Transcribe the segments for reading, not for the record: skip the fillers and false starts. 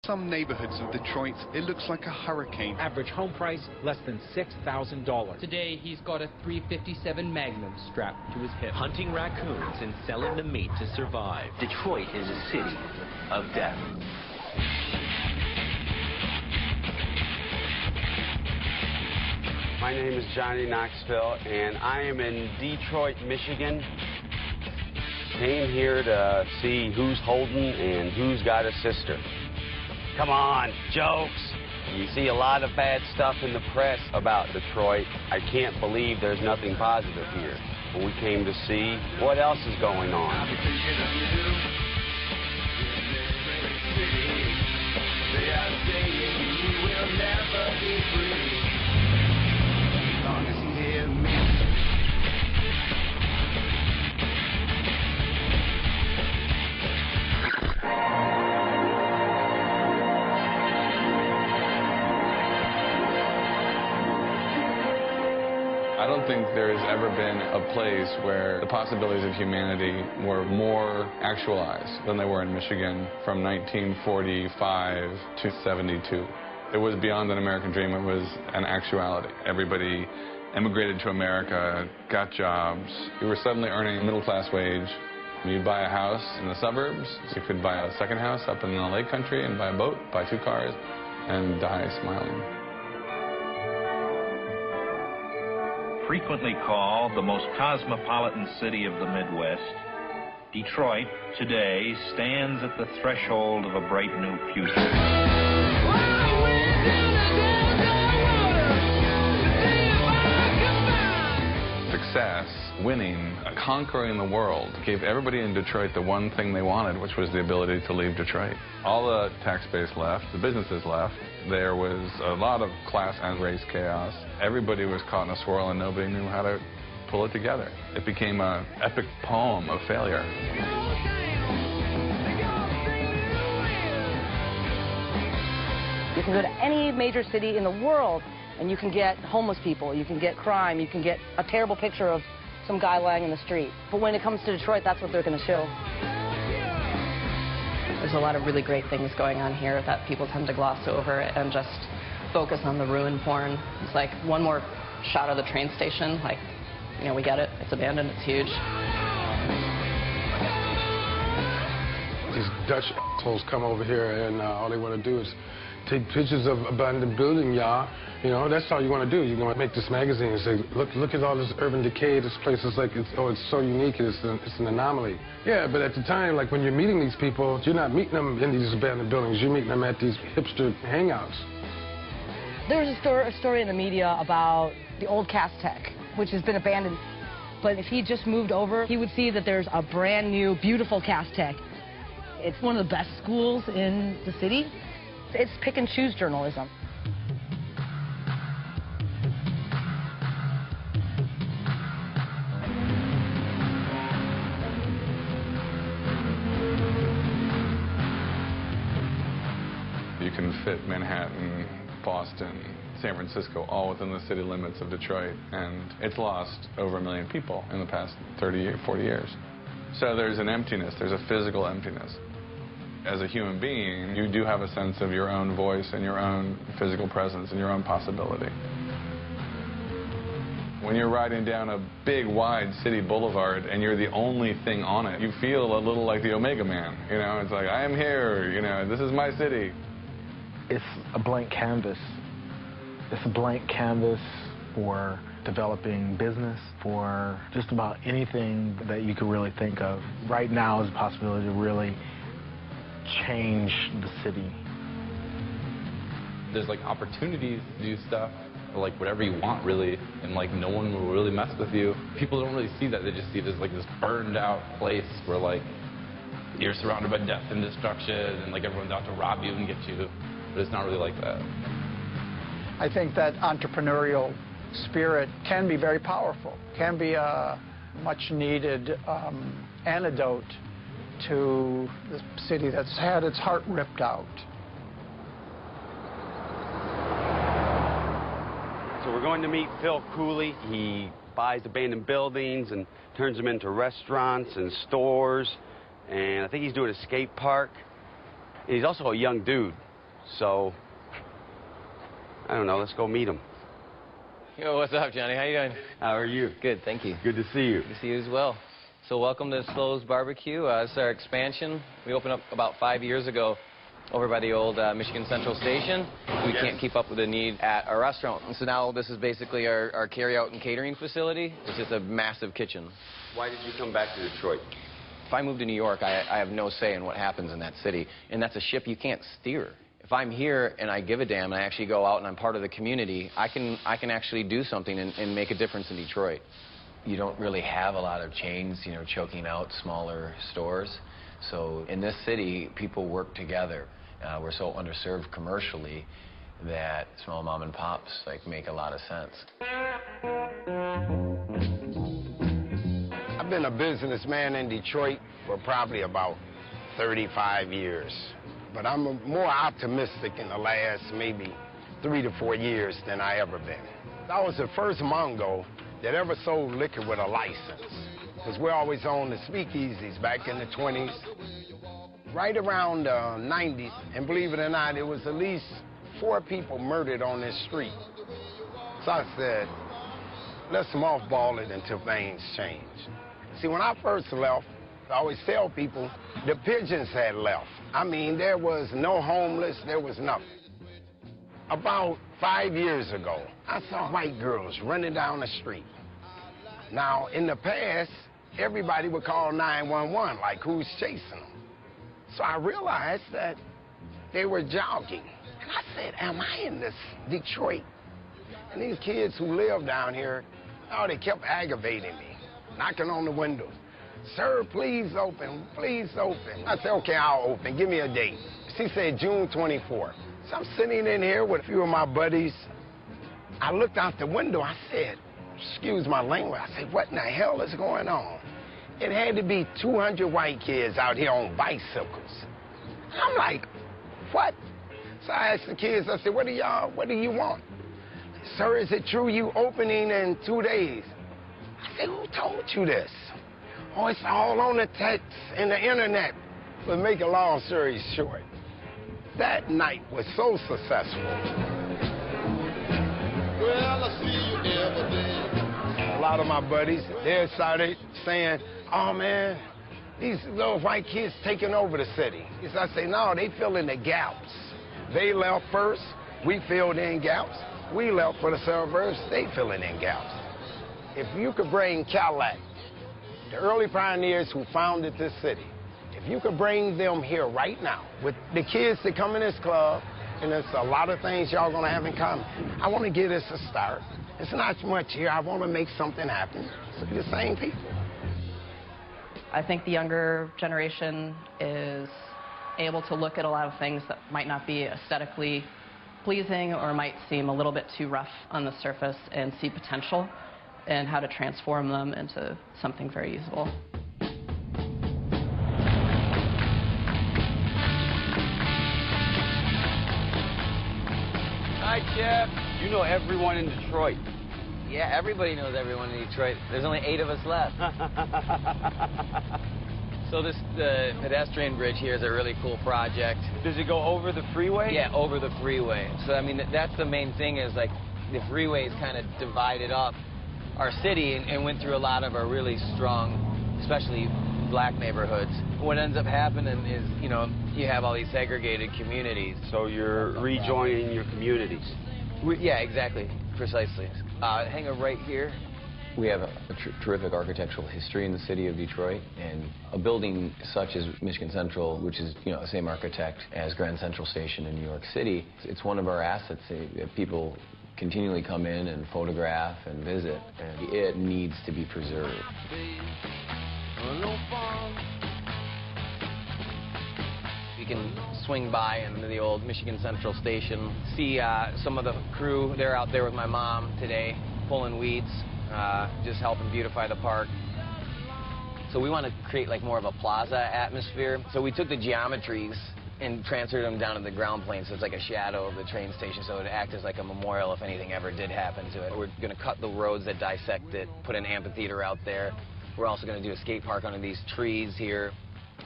some neighborhoods of Detroit, it looks like a hurricane. Average home price, less than $6,000. Today, he's got a .357 Magnum strapped to his hip. Hunting raccoons and selling the meat to survive. Detroit is a city of death. My name is Johnny Knoxville, and I am in Detroit, Michigan. Came here to see who's holding and who's got a sister. Come on, jokes. You see a lot of bad stuff in the press about Detroit. I can't believe there's nothing positive here. But we came to see what else is going on. I don't think there's ever been a place where the possibilities of humanity were more actualized than they were in Michigan from 1945 to 72. It was beyond an American dream. It was an actuality. Everybody immigrated to America, got jobs. You were suddenly earning a middle-class wage. You'd buy a house in the suburbs. You could buy a second house up in the lake country and buy a boat, buy 2 cars, and die smiling. Frequently called the most cosmopolitan city of the Midwest, Detroit today stands at the threshold of a bright new future. Success, winning, conquering the world gave everybody in Detroit the one thing they wanted, which was the ability to leave Detroit. All the tax base left, the businesses left. There was a lot of class and race chaos. Everybody was caught in a swirl and nobody knew how to pull it together. It became an epic poem of failure. You can go to any major city in the world and you can get homeless people, you can get crime, you can get a terrible picture of some guy lying in the street. But when it comes to Detroit, that's what they're going to show. There's a lot of really great things going on here that people tend to gloss over and just focus on the ruin porn. It's like one more shot of the train station, like, you know, we get it, it's abandoned, it's huge. These Dutch assholes come over here and all they want to do is take pictures of abandoned building, y'all. You know, that's all you want to do. You want to make this magazine and say, look at all this urban decay. This place is like, it's so unique. It's an anomaly. Yeah, but at the time, like when you're meeting these people, you're not meeting them in these abandoned buildings. You're meeting them at these hipster hangouts. There was a story in the media about the old Castech, which has been abandoned. But if he just moved over, he would see that there's a brand new, beautiful Castech. It's one of the best schools in the city. It's pick and choose journalism. You can fit Manhattan, Boston, San Francisco, all within the city limits of Detroit, and it's lost over 1 million people in the past 30, 40 years. So there's an emptiness, there's a physical emptiness. As a human being, you do have a sense of your own voice and your own physical presence and your own possibility. When you're riding down a big, wide city boulevard and you're the only thing on it, you feel a little like the Omega Man. You know, it's like, I am here, you know, this is my city. It's a blank canvas. It's a blank canvas for developing business, for just about anything that you could really think of. Right now is a possibility to really change the city. There's like opportunities to do stuff, or like whatever you want really, and like no one will really mess with you. People don't really see that, they just see this like this burned out place where like you're surrounded by death and destruction and like everyone's out to rob you and get you, but it's not really like that. I think that entrepreneurial spirit can be very powerful, can be a much needed antidote to the city that's had its heart ripped out. So we're going to meet Phil Cooley. He buys abandoned buildings and turns them into restaurants and stores. And I think he's doing a skate park. And he's also a young dude. So, I don't know, let's go meet him. Yo, what's up, Johnny? How you doing? How are you? Good, thank you. Good to see you. Good to see you as well. So welcome to Slow's Barbecue. This is our expansion. We opened up about 5 years ago over by the old Michigan Central Station. We can't keep up with the need at our restaurant. And so now this is basically our carry-out and catering facility. It's just a massive kitchen. Why did you come back to Detroit? If I move to New York, I have no say in what happens in that city. And that's a ship you can't steer. If I'm here and I give a damn and I actually go out and I'm part of the community, I can actually do something and make a difference in Detroit. You don't really have a lot of chains, you know, choking out smaller stores. So in this city, people work together. We're so underserved commercially that small mom and pops like make a lot of sense. I've been a businessman in Detroit for probably about 35 years. But I'm more optimistic in the last maybe 3 to 4 years than I ever been. I was the first Mongo that ever sold liquor with a license. Because we're always on the speakeasies back in the 20s. Right around the 90s, and believe it or not, there was at least 4 people murdered on this street. So I said, let's mothball it until things change. See, when I first left, I always tell people, the pigeons had left. I mean, there was no homeless, there was nothing. About 5 years ago, I saw white girls running down the street. Now, in the past, everybody would call 911, like who's chasing them? So I realized that they were jogging. And I said, am I in this Detroit? And these kids who live down here, oh, they kept aggravating me, knocking on the windows. Sir, please open, please open. I said, okay, I'll open, give me a date. She said June 24th. So I'm sitting in here with a few of my buddies. I looked out the window, I said, excuse my language, I said, what in the hell is going on? It had to be 200 white kids out here on bicycles. I'm like, what? So I asked the kids, I said, what do you want? Sir, is it true you opening in 2 days? I said, who told you this? Oh, it's all on the text and the internet. But make a long story short, that night was so successful. Well, I see you every day. A lot of my buddies, they started saying, oh man, these little white kids taking over the city. So I say, no, they fill in the gaps. They left first, we filled in gaps. We left for the suburbs, they filling in gaps. If you could bring Cadillac, the early pioneers who founded this city, if you could bring them here right now with the kids that come in this club, and there's a lot of things y'all gonna have in common, I wanna give this a start. It's not much here, I wanna make something happen. It's the same people. I think the younger generation is able to look at a lot of things that might not be aesthetically pleasing or might seem a little bit too rough on the surface and see potential and how to transform them into something very usable. Hi, Chip. You know everyone in Detroit. Yeah, everybody knows everyone in Detroit. There's only 8 of us left. So the pedestrian bridge here is a really cool project. Does it go over the freeway? Yeah, over the freeway. So, I mean, that's the main thing is, like, the freeways kind of divided up our city and went through a lot of our really strong, especially black neighborhoods. What ends up happening is, you know, you have all these segregated communities. So you're rejoining your communities. Yeah, exactly. Precisely. Hanging right here, we have a terrific architectural history in the city of Detroit, and a building such as Michigan Central, which is, you know, the same architect as Grand Central Station in New York City, it's one of our assets. People continually come in and photograph and visit, and it needs to be preserved. You can swing by into the old Michigan Central Station, see some of the crew. They're out there with my mom today, pulling weeds, just helping beautify the park. So we want to create like more of a plaza atmosphere. So we took the geometries and transferred them down to the ground plane, so it's like a shadow of the train station, so it would act as like a memorial if anything ever did happen to it. We're going to cut the roads that dissect it, put an amphitheater out there. We're also going to do a skate park under these trees here.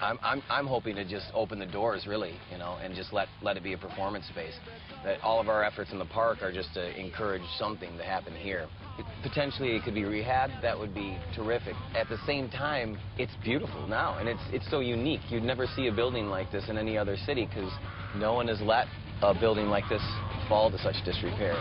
I'm hoping to just open the doors, really, you know, and just let it be a performance space. That all of our efforts in the park are just to encourage something to happen here. Potentially, it could be rehab. That would be terrific. At the same time, it's beautiful now, and it's so unique. You'd never see a building like this in any other city because no one has let a building like this fall to such disrepair.